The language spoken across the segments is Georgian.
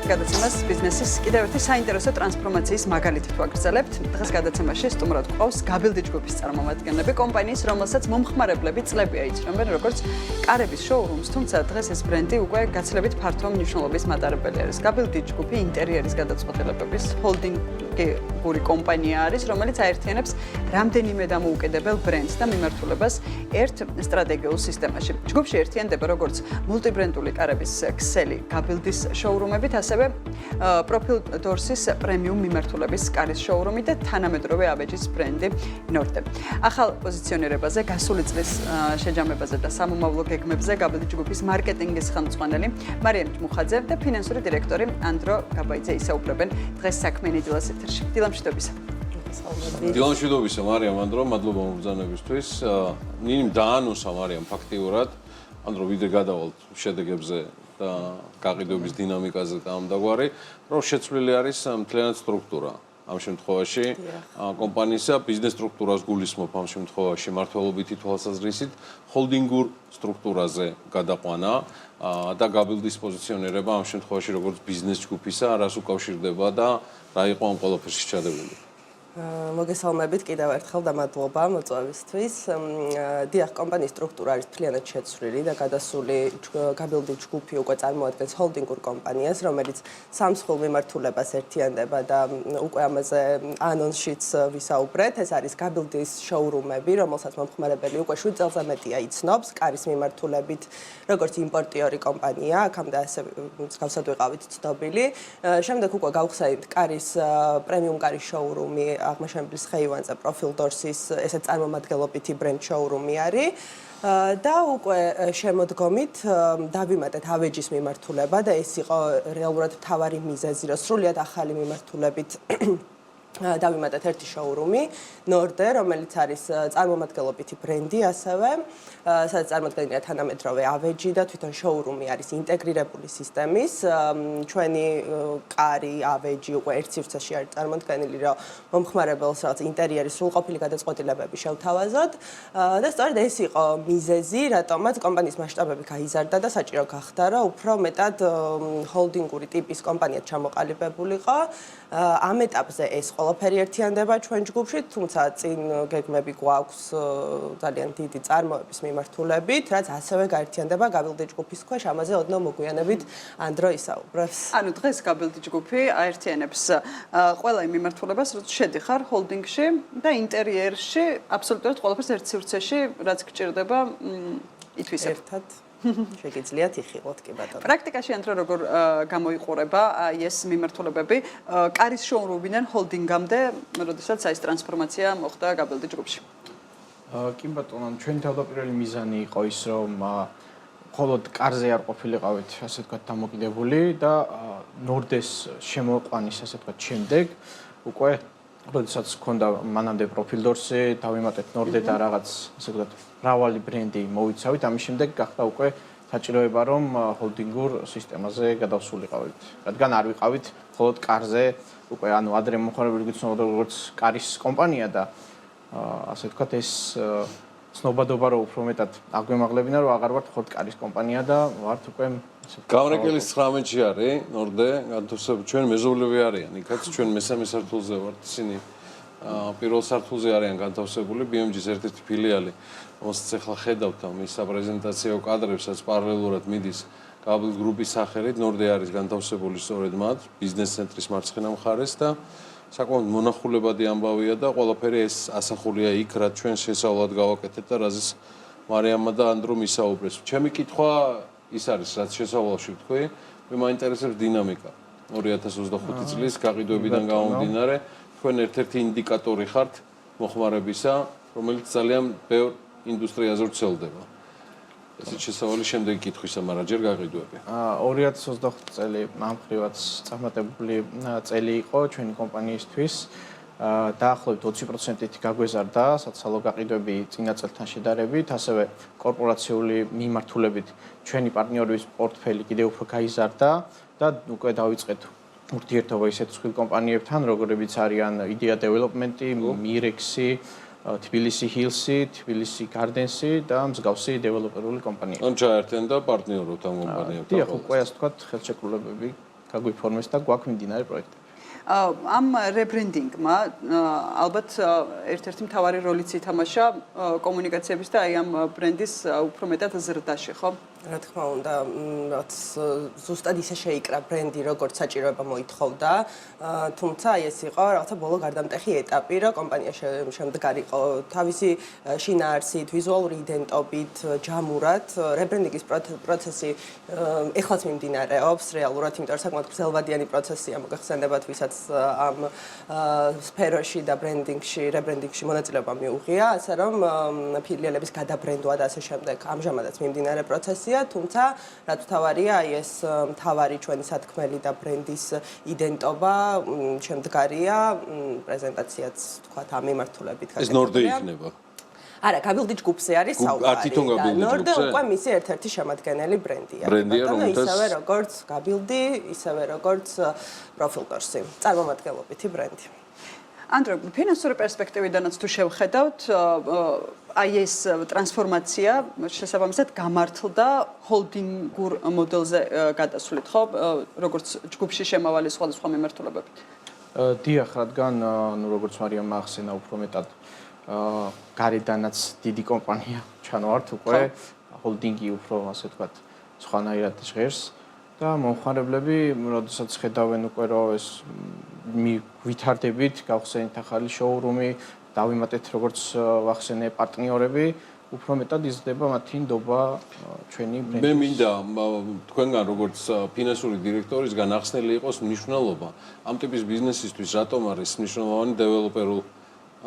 გადაცემას ბიზნესის კიდევ ერთი საინტერესო ტრანსფორმაციის მაგალითით ვაგრძელებთ. დღეს გადაცემაში სტუმრად გვყავს გაბილდი ჯგუფის წარმომადგენლები, კომპანიის, რომელსაც მომხმარებლები წლებია იცნობენ როგორც კარების შოურუმს, თუმცა დღეს ეს ბრენდი უკვე გაცილებით ფართო მნიშვნელობის მატარებელი არის. გაბილდი ჯგუფი ინტერიერის გადაწყვეტილებების ჰოლდინგური კომპანია არის, რომელიც აერთიანებს რამდენიმე დამოუკიდებელ ბრენდს და მიმართულებას ერთ სტრატეგიულ სისტემაში. ჯგუფში ერთიანდება როგორც მულტიბრენდული კარების ქსელი გაბილდის შოურუმებით, ასევე პროფილ დორსის პრემიუმ მიმართულების კარის შოურუმი და თანამედროვე ავეჯის ბრენდი ნორდე. ახალ პოზიციონირებაზე, გასული წლის შეჯამებაზე და სამომავლო გეგმებზე გაბილდი ჯგუფის მარკეტინგის ხელმძღვანელი მარიამ მუხაძე და ფინანსური დირექტორი ანდრო გაბაიძე ისაუბრებენ დღეს საქმიანი დილას ეთერში. დილამშვიდობისა. დილამშვიდობისა მარიამ, ანდრო, მადლობა მობრძანებისთვის. ნინიმ დაანონსა მარიამ ფაქტიურად, ანდრო ვიდრე გადავალთ შედეგებზე და გაყიდვების დინამიკაზე და ამდაგვარი, რომ შეცვლილი არის მთლიანად სტრუქტურა. ამ შემთხვევაში კომპანიისა ბიზნეს სტრუქტურას გულისხმობ ამ შემთხვევაში მართლობითი თვალსაზრისით ჰოლდინგურ სტრუქტურაზე გადაყვანა და გაბილდის პოზიციონირება ამ შემთხვევაში როგორც ბიზნეს ჯგუფისა, რას უკავშირდება და რა იყო ამ ყველაფერში ჩადებული. მოგესალმებით კიდევ ერთხელ და მადლობა მოწვევისთვის. დიახ, კომპანიის სტრუქტურა არის მთლიანად შეცვლილი და გადასული გაბილდი ჯგუფი უკვე წარმოადგენს ჰოლდინგურ კომპანიას, რომელიც სამსხვილ მიმართულებას ერთიანდება და უკვე ამაზე ანონსშიც ვისაუბრეთ. ეს არის გაბილდის შოურუმები, რომელსაც მომხმარებელი უკვე 7 წელზე მეტია იცნობს, კარის მიმართულებით, როგორც იმპორტიორი კომპანია, აქამდე ასე მსგავსად ვიყავით ცნობილი. შემდეგ უკვე გავხსენით კარის პრემიუმ კარის შოურუმი აღმაშენებლის ხეივანზე პროფილ დორსის ესეც წარმომადგენლობითი ბრენდ შოურუმი არის და უკვე შემოდგომით დავიმატეთ ავეჯის მიმართულება და ეს იყო რეალურად მთავარი მიზეზი, რომ სრულიად ახალი მიმართულებით დავიმატეთ ერთი შოურუმი ნორდე, რომელიც არის წარმომადგენლობითი ბრენდი ასევე, სადაც წარმოდგენილია თანამედროვე ავეჯი და თვითონ შოურუმი არის ინტეგრირებული სისტემის. ჩვენი კარი, ავეჯი უკვე ერთ სივრცეში არის წარმოდგენილი, რომ მომხმარებელს რაღაც ინტერიერის სრულყოფილი გადაწყვეტილებები შევთავაზოთ და სწორედ ეს იყო მიზეზი, რატომაც კომპანიის მასშტაბები გაიზარდა და საჭირო გახდა, რომ უფრო მეტად ჰოლდინგური ტიპის კომპანია ჩამოყალიბებულიყო. ამ ეტაპზე ეს ყველაფერი ერთიანდება ჩვენ ჯგუფში, თუმცა წინ გეგმები გვაქვს ძალიან დიდი წარმოების მიმართულებით, რაც ასევე გაერთიანდება გაბილდი ჯგუფის ქვეშ, ამაზე ოდნავ მოგვიანებით ანდრო ისაუბრებს. ანუ დღეს გაბილდი ჯგუფი აერთიანებს ყველა იმ მიმართულებას, რაც შედიხარ ჰოლდინგში და ინტერიერში, აბსოლუტურად ყველაფერს ერთ სივრცეში, რაც გჭირდება ითვისებ. ერთად შეგიძლიათ იხილოთ კი ბატონო. პრაქტიკაში ანდრო როგორ გამოიყურება ეს მიმართულებები კარის შოურუმიდან ჰოლდინგამდე, როდესაც ეს ტრანსფორმაცია მოხდა გაბილდი ჯგუფში? კი ბატონო, ჩვენი თავდაპირველი მიზანი იყო ის, რომ მხოლოდ კარზე არ ყოფილიყავით, ასე ვთქვათ, დამოკიდებული და ნორდეს შემოყვანის, ასე ვთქვათ, შემდეგ უკვე როდესაც გქონდა მანამდე პროფილ დორსი, დავიმატეთ ნორდე და რაღაც, ასე ვთქვათ, მრავალი ბრენდი მოვიცავით, ამის შემდეგ გახდა უკვე საჭიროება, რომ ჰოლდინგურ სისტემაზე გადავსულიყავით. რადგან არ ვიყავით მხოლოდ კარზე, უკვე ანუ ადრე მომხმარებელი გიცნობოდა როგორც კარის კომპანია და ასე ვთქვათ, ეს ცნობადობა რომ უფრო მეტად აგვემაღლებინა, რომ აღარ ვართ მხოლოდ კარის კომპანია და ვართ უკვე გამრეკელის 19-ში არის ნორდე, განთავსებული ჩვენ მეზობლები არიან, იქაც ჩვენ მესამე სართულზე ვართ, ისინი პირველ სართულზე არიან განთავსებული, BMG-ის ერთ-ერთი ფილიალი, რომელსაც ახლა ხედავთ მის საპრეზენტაციო კადრებს, რაც პარალელურად მიდის გაბილდი ჯგუფის სახელით, ნორდე არის განთავსებული სწორედ მათ, ბიზნეს ცენტრის მარცხენა მხარეს და საკმაოდ მონახულებადი ამბავია და ყველაფერი ეს ასახულია იქ, რაც ჩვენ შესწავლად გავაკეთეთ და რაზეც მარიამა და ანდრო მისაუბრეს. ჩემი კითხვა ის არის, რაც შესავალში ვთქვი, მე მაინტერესებს დინამიკა. 2025 წლის გაყიდვებიდან გამომდინარე, თქვენ ერთ-ერთი ინდიკატორი ხართ მოხმარებისა, რომელიც ძალიან ბევრ ინდუსტრიაზე ვრცელდება. ესეც შესავალი შემდეგი კითხვისა, მაგრამ ჯერ გაყიდვები. 2025 წელი ამხრივად წარმატებული წელი იყო ჩვენი კომპანიისთვის. დაახლოებით 20%-ით გაგვეზარდა საცალო გაყიდვები წინა წელთან შედარებით, ასევე კორპორაციული მიმართულებით ჩვენი პარტნიორების პორტფელი კიდევ უფრო გაიზარდა და უკვე დავიწყეთ ურთიერთობა ისეთ სხვილ კომპანიებთან, როგორებიც არიან Idea Development, Mirexi, Tbilisi Hills-ი, Tbilisi Gardens-ი და მსგავსი დეველოპერული კომპანიები. ან ჩაერთენ და პარტნიორობთ ამ კომპანიებთან. დიახ, უკვე ასე ვთქვათ, ხელშეკრულებები გაგვიფორმეს და გვაქვს მიმდინარე პროექტები. ამ რებრენდინგმა ალბათ ერთ-ერთი მთავარი როლიც ითამაშა კომუნიკაციების და აი ამ ბრენდის უფრო მეტად ზრდაში, ხო? რა თქმა უნდა, რაც ზუსტად ისე შეიკრა ბრენდი, როგორც საჭიროება მოითხოვდა, თუმცა ეს იყო რაღაცა ბოლო გარდამტეხი ეტაპი, რომ კომპანია შემდგარიყო თავისი შინაარსით, ვიზუალური იდენტობით, ჯამურად. რებრენდინგის პროცესი ეხლაც მიმდინარეობს რეალურად, იმიტომ რომ საკმაოდ გრძელვადიანი პროცესია მოგეხსენებათ, ვისაც ამ სფეროში და რებრენდინგში მონაწილეობა მიუღია, ასე რომ ფილიალების გადაბრენდვა და ასე შემდეგ ამჟამადაც მიმდინარე პროცესია. თუმცა რაც მთავარია, აი ეს მთავარი ჩვენი სათქმელი და ბრენდის იდენტობა შემდგარია, პრეზენტაციაც თქვათ ამ მიმართულებით ეს ნორდე იქნება. არა, გაბილდი ჯგუფზე არის საუბარი. ნორდე უკვე მისი ერთ-ერთი შემადგენელი ბრენდია. ისევე როგორც გაბილდი, ისევე როგორც პროფილდორსი, წარმომადგენლობითი ბრენდი. ანდრე, ფინანსური პერსპექტივიდანაც თუ შევხედავთ, აი ეს ტრანსფორმაცია შესაბამისად გამართლდა ჰოლდინგურ მოდელზე გადასვლით, ხო? როგორც ჯგუფში შემავალი სხვადასხვა მიმართულებებით. დიახ, რადგან როგორც მარიამ ახსენა, უფრო მეტად გარედანაც დიდი კომპანია ჩანოვართ უკვე, ჰოლდინგი უფრო ასე ვთქვათ, სხვანაირად ჟღერს და მომხმარებლები, როდესაც ხედავენ უკვე რომ ეს ვითარდებით, გავხსენით ახალი შოურუმი, დავიმატეთ როგორც ვახსენე პარტნიორები, უფრო მეტად იზრდება მათი ნდობა ჩვენი ბრენდის. მე მინდა თქვენგან როგორც ფინანსური დირექტორისგან ახსნელი იყოს მნიშვნელობა ამ ტიპის ბიზნესისთვის, რატომ არის მნიშვნელოვანი დეველოპერულ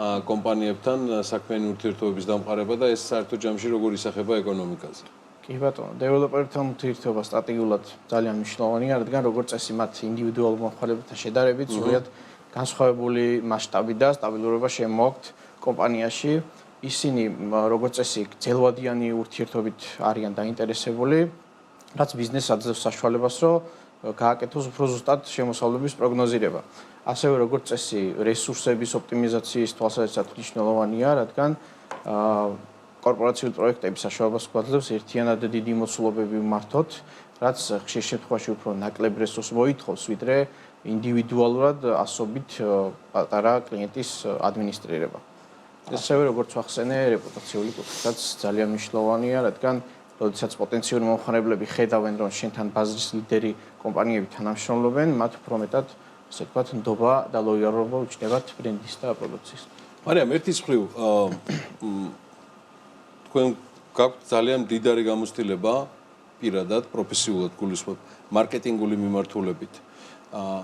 კომპანიებთან საქმიანი ურთიერთობების დამყარება და ეს საერთო ჯამში როგორ ისახება ეკონომიკაზე. კი ბატონო, დეველოპერთან ურთიერთობა სტრატეგიულად ძალიან მნიშვნელოვანია, რადგან როგორც წესი მათ ინდივიდუალურ მომხმარებელთან შედარებით სრულიად განსხვავებული მასშტაბი და სტაბილურობა შემოაქვთ კომპანიაში. ისინი როგორც წესი ძელვადიანი ურთიერთობით არიან დაინტერესებული, რაც ბიზნესს აძლევს საშუალებას, რომ გააკეთოს უფრო ზუსტად შემოსავლების პროგნოზირება. ასევე როგორც წესი რესურსების ოპტიმიზაციის თვალსაზრისით მნიშვნელოვანია, რადგან კორპორაციული პროექტების საშუალებას გვაძლევს ერთიანად დიდი მოცულობები ვმართოთ, რაც ხშირ შემთხვევაში უფრო ნაკლებ რესურსს მოითხოვს, ვიდრე ინდივიდუალურად ასობით პატარა კლიენტის ადმინისტრირება. ასევე როგორც ვახსენე, რეპუტაციული კუთხითაც ძალიან მნიშვნელოვანია, რადგან როდესაც პოტენციური მომხმარებლები ხედავენ, რომ შენთან ბაზრის ლიდერი კომპანიები თანამშრომლობენ, მათ უფრო მეტად ასე ვთქვათ, ნდობა და ლოიალობა უჩნდებათ ბრენდის და პროდუქციის. მარიამ, ერთის მხრივ თქვენ გაქვთ ძალიან მდიდარი გამოცდილება პირადად, პროფესიულად გულისხმობ, მარკეტინგული მიმართულებით,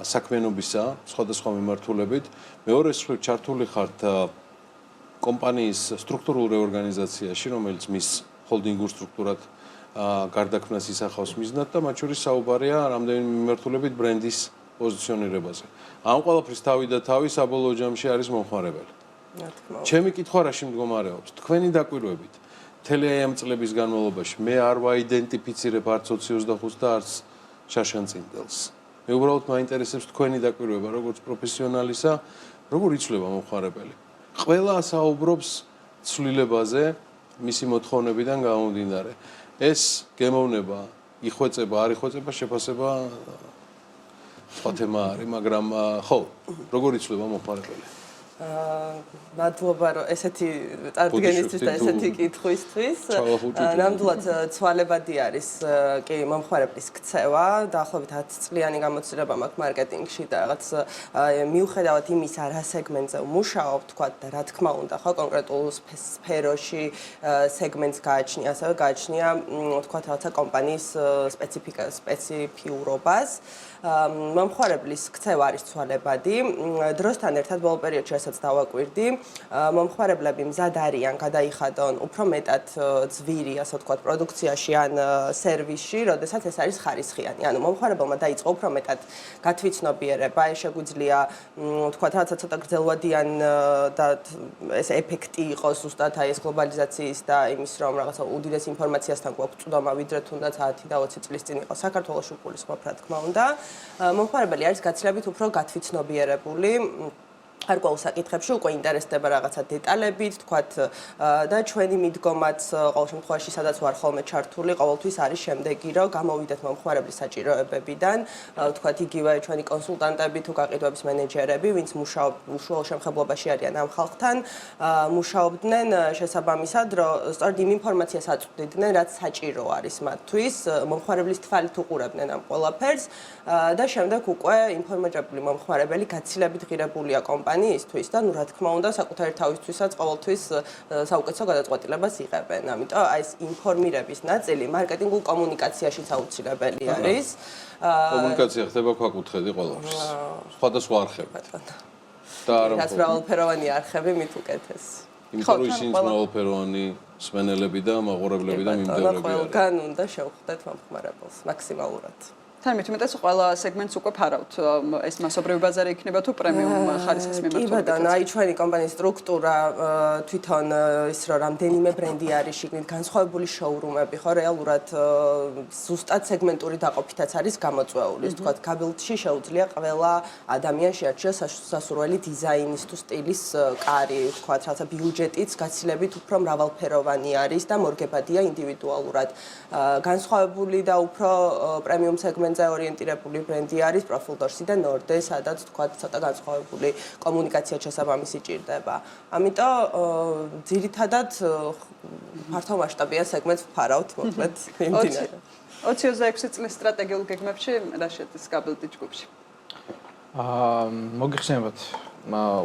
საქმიანობისა, სხვადასხვა მიმართულებით. მეორეს მხრივ ჩართული ხართ კომპანიის სტრუქტურულ რეორგანიზაციაში, რომელიც მის ჰოლდინგურ სტრუქტურად გარდაქმნას ისახავს მიზნად და მათ შორის საუბარია რამდენიმე მიმართულებით ბრენდის პოზიციონირებაზე. ამ ყველაფრის თავი და თავი საბოლოო ჯამში არის მომხმარებელი. ჩემი კითხვა რაში მდგომარეობს? თქვენი დაკვირვებით, მთელი ამ წლების განმავლობაში მე არ ვაიდენტიფიცირებ არც 25 და არც შაშანწინდელს. მე უბრალოდ მაინტერესებს თქვენი დაკვირვება, როგორც პროფესიონალისა, როგორ იცვლება მომხმარებელი. ყველა საუბრობს ცვლილებაზე, მისი მოთხოვნებიდან გამომდინარე. ეს გემოვნება, იხვეწება, არ იხვეწება, შეფასება სხვა თემა არის, მაგრამ ხო, როგორ იცვლება მომხმარებელი? მადლობა რომ ესეთი წარდგენისთვის და ესეთი კითხვისთვის. ნამდვილად ცვალებადი არის კი მომხმარებლის ქცევა, დაახლოებით 10 წლიანი გამოცდილება მაქვს მარკეტინგში და რაღაც მიუხედავად იმისა, რა სეგმენტზე ვმუშაობ, თქვა და რა თქმა უნდა, ხო, კონკრეტულ სფეროში სეგმენტს გააჩნია, ასევე გააჩნია, თქვა რაღაცა კომპანიის სპეციფიურობას. მომხმარებლის ქცევა არის ცვალებადი. დროსთან ერთად ბოლო პერიოდში რასაც დავაკვირდი, მომხმარებლები მზად არიან გადაიხადონ უფრო მეტად ძვირი, ასე ვთქვათ, პროდუქციაში ან სერვისში, როდესაც ეს არის ხარისხიანი. ანუ მომხმარებელმა დაიწყო უფრო მეტად გათვითცნობიერება, ეს შეგვიძლია, ვთქვათ, რაღაცა ცოტა გრძელვადიან და ეს ეფექტი იყოს ზუსტად აი ეს გლობალიზაციის და იმის, რომ რაღაცა უდიდეს ინფორმაციასთან გვაქვს წვდომა, ვიდრე თუნდაც 10 და 20 წლის წინ იყო საქართველოში გულისხმობ, რა თქმა უნდა. მომხმარებელი არის გაცილებით უფრო გათვითცნობიერებული. გარკვეულ საკითხებში უკვე ინტერესდება რაღაცა დეტალებით, თქვათ და ჩვენი მიდგომაც ყოველ შემთხვევაში სადაც ვარ ხოლმე ჩართული, ყოველთვის არის შემდეგი, რომ გამოვიდეთ მომხმარებლის საჭიროებებიდან, თქვათ იგივე ჩვენი კონსულტანტები თუ გაყიდვების მენეჯერები, ვინც უშუალო შემხებლობაში არიან ამ ხალხთან, მუშაობდნენ შესაბამისად, რომ სწორედ იმ ინფორმაციას აწვდიდნენ, რაც საჭირო არის მათთვის, მომხმარებლის თვალით უყურებდნენ ამ ყველაფერს და შემდეგ უკვე ინფორმირებული მომხმარებელი გაცილებით ღირებულია კომპანიისთვის და ნუ რა თქმა უნდა საკუთარი თავისთვისაც ყოველთვის საუკეთესო გადაწყვეტილებას იღებენ. ამიტომ აი ეს ინფორმირების ნაწილი მარკეტინგულ კომუნიკაციაშიც აუცილებელი არის. კომუნიკაცია ხდება ქვაკუთხედი ყველაფერს. სხვადასხვა არხებით. და არა რაც მრავალფეროვანი არხები მით უკეთეს. იმიტომ რომ ისინი მრავალფეროვანი სმენელები და მაყურებლები და მიმდევრები არიან. ყველგან უნდა შევხვდეთ მომხმარებელს მაქსიმალურად. თან მით უმეტეს ყველა სეგმენტს უკვე ფარავთ. ეს მასობრივი ბაზარი იქნება თუ პრემიუმ ხარისხის მიმართულებით. კი ბატონო, აი ჩვენი კომპანიის სტრუქტურა თვითონ ის რომ რამდენიმე ბრენდი არის შიგნით განსხვავებული შოურუმები, ხო, რეალურად ზუსტად სეგმენტური დაყოფითაც არის გამოწვეული. თქვა, კაბელში შეუძლია ყველა ადამიანს შეარჩიოს სასურველი დიზაინის თუ სტილის კარი, თქვა, რაღაცა ბიუჯეტიც გაცილებით უფრო მრავალფეროვანი არის და მორგებადია ინდივიდუალურად. განსხვავებული და უფრო პრემიუმ სეგმენტ ორიენტირებული ბრენდი არის Profildorsi და Norde, სადაც თქვა ცოტა განსხვავებული კომუნიკაცია შესაბამისი ჭირდება. ამიტომ ძირითადად ფართო მასშტაბიან სეგმენტს ვფარავთ, მოკლედ მიმდინარე. 26 წლის სტრატეგიულ გეგმებში რა შედის კაბელტი ჯგუფში? მოგიხსენებათ,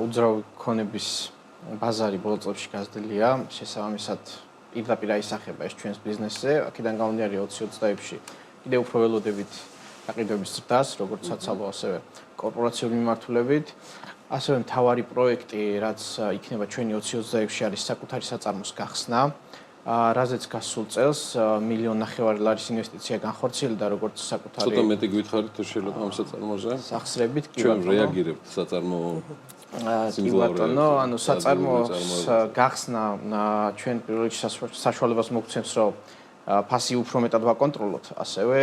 უძრავი ქონების ბაზარი ბოლო წლებში გაზრდილია, შესაბამისად პირდაპირ აისახება ეს ჩვენს ბიზნესზე, აქედან გამომდინარე 20-30-ში კიდევ უფრო ველოდებით გაყიდვების ზრდას, როგორც საცალო, ასევე კორპორაციული მიმართულებით. ასევე მთავარი პროექტი, რაც იქნება ჩვენი 20-30-ში არის საკუთარი საწარმოს გახსნა, რაზეც გასულ წელს $1.5 მილიონ ინვესტიცია განხორციელდა და როგორც საკუთარი ცოტა მეტი გითხარით თუ შეიძლება ამ საწარმოზე? სახსრებით კი ჩვენ რეაგირებთ საწარმო ბატონო, ანუ საწარმოს გახსნა ჩვენ პირველ რიგში საშუალებას მოგცემს, რომ ფასი უფრო მეტად ვაკონტროლოთ, ასევე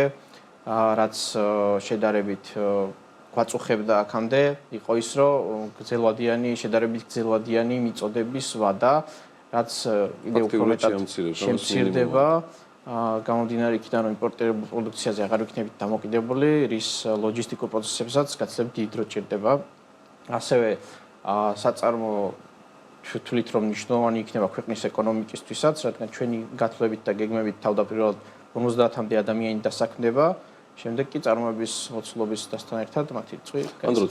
რაც შედარებით გვაწუხებდა აქამდე, იყო ის, რომ შედარებით გრძელვადიანი მიწოდების ვადა, რაც კიდევ უფრო მეტად შემცირდება, გამომდინარე იქიდან, რომ იმპორტირებულ პროდუქციაზე აღარ ვიქნებით დამოკიდებული, რის ლოჯისტიკურ პროცესებსაც გაცილებით დიდი დრო ჭირდება. ასევე საწარმო თვლით, რომ მნიშვნელოვანი იქნება ქვეყნის ეკონომიკისთვისაც, რადგან ჩვენი გათვლებით და გეგმებით თავდაპირველად 50-მდე ადამიანი დასაქმდება, შემდეგ კი წარმოების მოცულობის დასთან ერთად მათი რიცხვი ანუ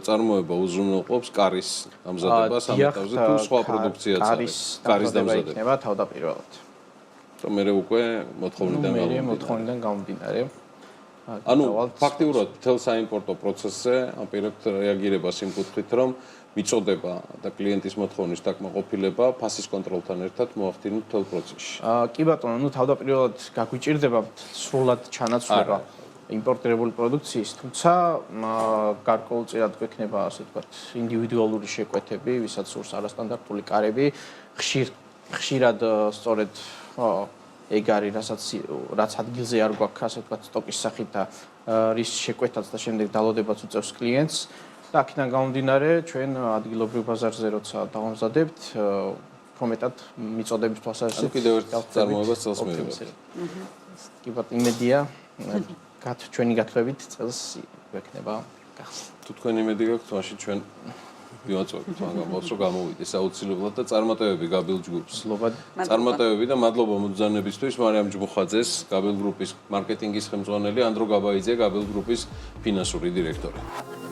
წარმოება უზრუნველყოფს კარის ამზადებას ამ ეტაპზე თუ სხვა პროდუქციაც არის კარის დამზადება იქნება თავდაპირველად რომ მე უკვე მოთხოვნიდან გამომდინარე ანუ ფაქტიურად მთელ საიმპორტო პროცესზე აპირებთ რეაგირებას იმ კუთხით რომ მიწოდება და კლიენტის მოთხოვნის დაკმაყოფილება ფასის კონტროლთან ერთად მოახდინოთ მთელ პროცესში. კი ბატონო, ნუ თავდაპირველად გაგვიჭირდება სრულად ჩანაცვლება იმპორტირებული პროდუქციის, თუმცა გარკვეულწილად გვექნება, ასე ვთქვათ, ინდივიდუალური შეკვეთები, ვისაც სურს არასტანდარტული კარები, ხშირად სწორედ ეგ არის, რაც ადგილზე არ გვაქვს, ასე ვთქვათ, სტოკის სახით და რის შეკვეთაც და შემდეგ დალოდებაც უწევს კლიენტს. და აქედან გამომდინარე, ჩვენ ადგილობრივ ბაზარზე როცა დავამზადებთ, უფრო მეტად მიწოდების თვალსაზრისით კიდევ ერთ წარმოებას წელს მივიღებთ. კი ბატონო, იმედია, ჩვენი გათვლებით წელს გვექნება გახსნა. თუ თქვენ იმედი გაქვთ, მაშინ ჩვენ მივაწვევთ ამ გამოს, რომ გამოვიდეს აუცილებლად და წარმატებები გაბელ ჯგუფს. წარმატებები და მადლობა მობრძანებისთვის, მარიამ ჯმუხაძეს, გაბელ გრუპის მარკეტინგის ხელმძღვანელი, ანდრო გაბაიძე, გაბელ გრუპის ფინანსური დირექტორი.